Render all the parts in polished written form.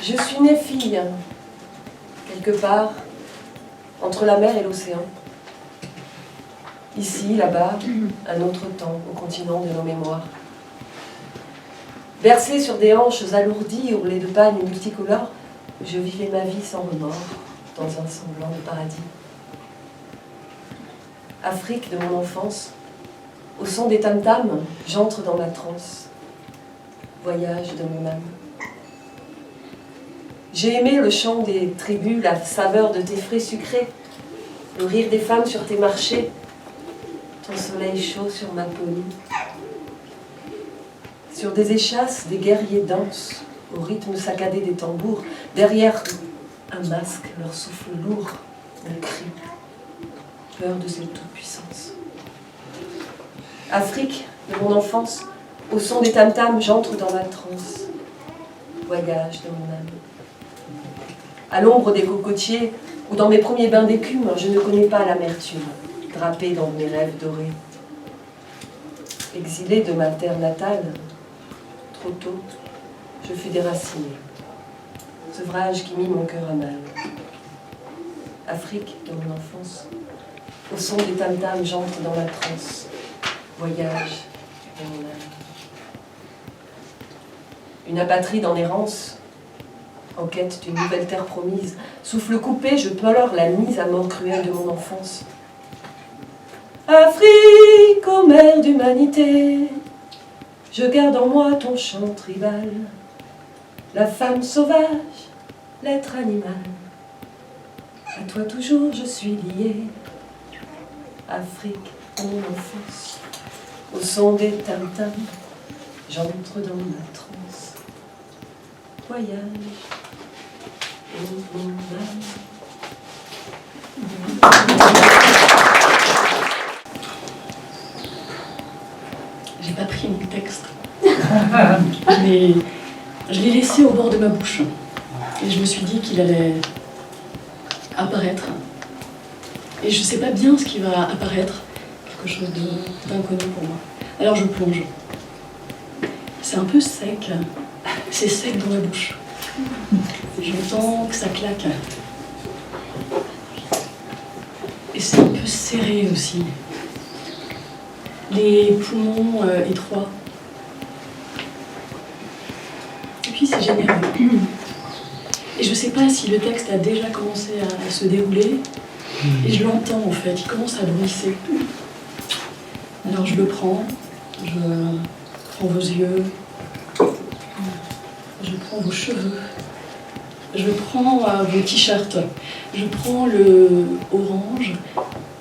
Je suis née fille, quelque part, entre la mer et l'océan. Ici, là-bas, un autre temps, au continent de nos mémoires. Bercée sur des hanches alourdies, ourlées de pagne multicolores, je vivais ma vie sans remords, dans un semblant de paradis. Afrique de mon enfance, au son des tam-tams, j'entre dans ma transe. Voyage de mon âme. J'ai aimé le chant des tribus, la saveur de tes fruits sucrés, le rire des femmes sur tes marchés, ton soleil chaud sur ma peau nue. Sur des échasses, des guerriers dansent, au rythme saccadé des tambours, derrière un masque, leur souffle lourd, un cri, peur de cette toute-puissance. Afrique de mon enfance, au son des tam-tams, j'entre dans ma transe, voyage de mon âme. À l'ombre des cocotiers, ou dans mes premiers bains d'écume, je ne connais pas l'amertume, drapée dans mes rêves dorés. Exilée de ma terre natale, trop tôt, je fus déracinée. Sevrage qui mit mon cœur à mal. Afrique de mon enfance, au son des tam-tams, j'entre dans la transe, voyage de mon âme. Une apatride en errance, en quête d'une nouvelle terre promise. Souffle coupé, je pleure la mise à mort cruelle de mon enfance. Afrique, ô mère d'humanité, je garde en moi ton chant tribal, la femme sauvage, l'être animal. À toi toujours je suis liée. Afrique, mon enfance, au son des tam-tams, j'entre dans ma transe. Voyage, ô mon âme. J'ai pas pris mon texte. Je l'ai laissé au bord de ma bouche. Et je me suis dit qu'il allait apparaître. Et je sais pas bien ce qui va apparaître. Quelque chose d'inconnu pour moi. Alors je plonge. C'est un peu sec. C'est sec dans la bouche. J'entends que ça claque. Et c'est un peu serré aussi. Les poumons étroits. Et puis c'est généreux. Et je ne sais pas si le texte a déjà commencé à se dérouler. Et je l'entends en fait, il commence à bruisser. Alors je le prends, je prends vos yeux, je prends vos cheveux, je prends vos t-shirts, je prends le orange.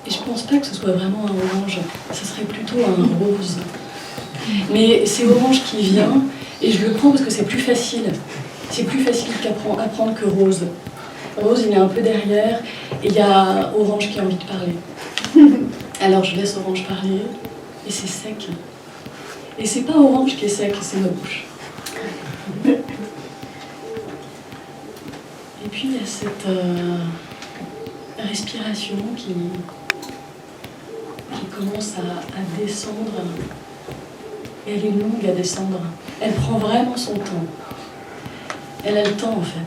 Et je pense pas que ce soit vraiment un orange, ce serait plutôt un rose. Mais c'est orange qui vient, et je le prends parce que c'est plus facile. C'est plus facile à prendre que rose. Rose, il est un peu derrière, et il y a orange qui a envie de parler. Alors je laisse orange parler, et c'est sec. Et c'est pas orange qui est sec, c'est ma bouche. Et puis il y a cette respiration qui commence à descendre. Et elle est longue à descendre. Elle prend vraiment son temps. Elle a le temps en fait.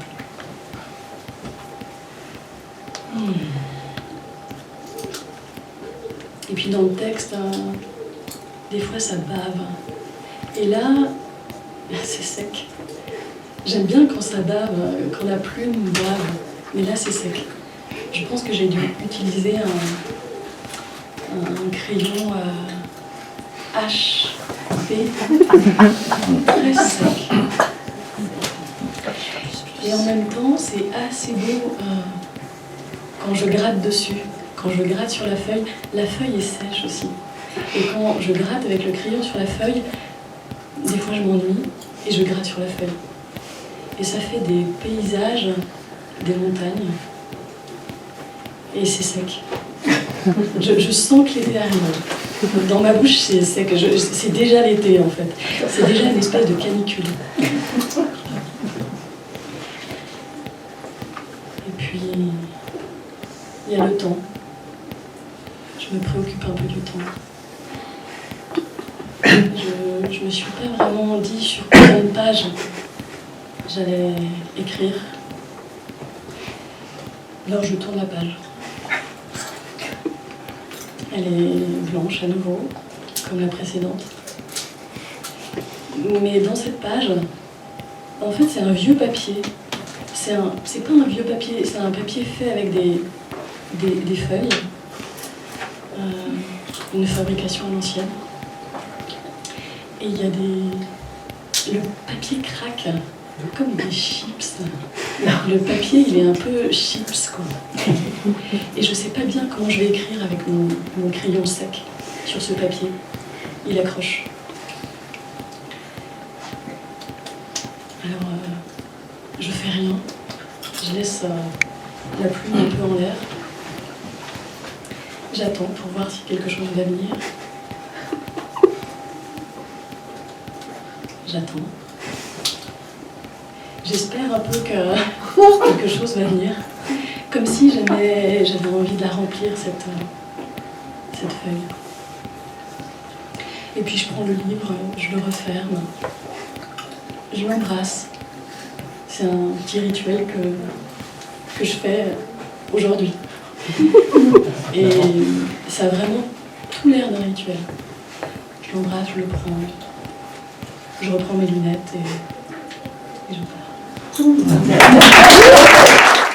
Et puis dans le texte, des fois ça bave. Et là, c'est sec. J'aime bien quand ça bave, quand la plume bave. Mais là c'est sec. Je pense que j'ai dû utiliser un crayon HB très sec. Et en même temps, c'est assez beau quand je gratte dessus, quand je gratte sur la feuille est sèche aussi. Et quand je gratte avec le crayon sur la feuille, des fois je m'ennuie et je gratte sur la feuille. Et ça fait des paysages, des montagnes. Et c'est sec. Je sens que l'été arrive. Dans ma bouche, c'est sec. C'est déjà l'été, en fait. C'est déjà une espèce de canicule. Et puis, il y a le temps. Je me préoccupe un peu du temps. Je me suis pas vraiment dit sur combien de pages j'allais écrire. Alors je tourne la page. Elle est blanche à nouveau, comme la précédente. Mais dans cette page, en fait, c'est un vieux papier. C'est pas un vieux papier, c'est un papier fait avec des feuilles. Une fabrication à l'ancienne. Et il y a le papier craque, comme des chips. Le papier, il est un peu chips, quoi. Et je sais pas bien comment je vais écrire avec mon crayon sec sur ce papier. Il accroche. Alors, je fais rien. Je laisse la plume un peu en l'air. J'attends pour voir si quelque chose va venir. J'attends. J'espère un peu que quelque chose va venir. Comme si j'avais envie de la remplir, cette feuille. Et puis je prends le livre, je le referme. Je l'embrasse. C'est un petit rituel que je fais aujourd'hui. Et ça a vraiment tout l'air d'un rituel. Je l'embrasse, je le prends. Je reprends mes lunettes et je pars.